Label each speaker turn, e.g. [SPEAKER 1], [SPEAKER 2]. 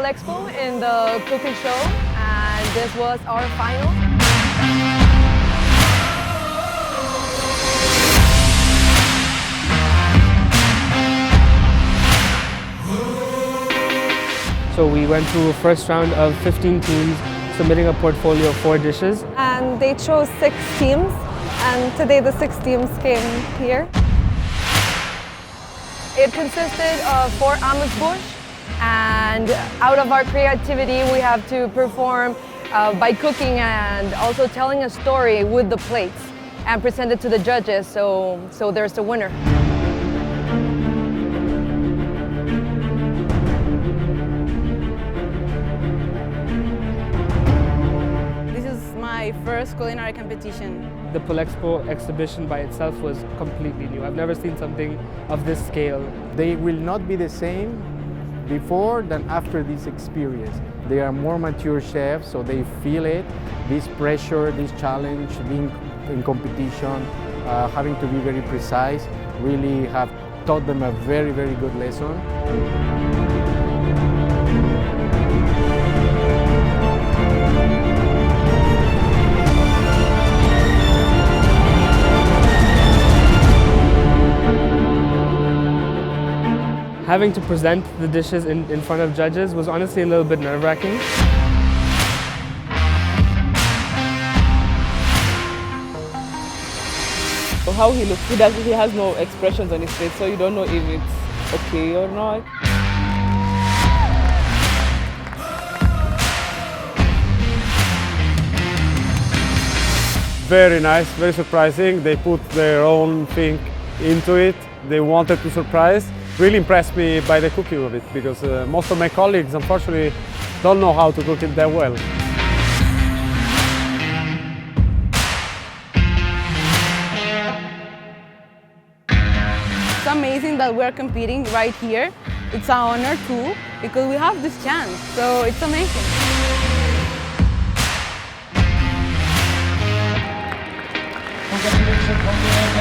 [SPEAKER 1] Palexpo in the cooking show, and this was our final.
[SPEAKER 2] So we went through a first round of 15 teams submitting a portfolio of 4 dishes.
[SPEAKER 1] And they chose 6 teams, and today the 6 teams came here. It consisted of 4 Amuse-Bouche, and out of our creativity we have to perform by cooking and also telling a story with the plates and present it to the judges, so there's the winner.
[SPEAKER 3] My first culinary competition.
[SPEAKER 2] The Palexpo exhibition by itself was completely new. I've never seen something of this scale.
[SPEAKER 4] They will not be the same before than after this experience. They are more mature chefs, so they feel it. This pressure, this challenge, being in competition, having to be very precise, really have taught them a very, very good lesson.
[SPEAKER 2] Having to present the dishes in front of judges was honestly a little bit nerve-wracking.
[SPEAKER 5] So how he looks, he has no expressions on his face, so you don't know if it's okay or not.
[SPEAKER 6] Very nice, very surprising. They put their own thing into it. They wanted to surprise. Really impressed me by the cooking of it, because most of my colleagues unfortunately don't know how to cook it that well.
[SPEAKER 3] It's amazing that we're competing right here. It's an honor too, because we have this chance, so it's amazing.
[SPEAKER 7] Congratulations.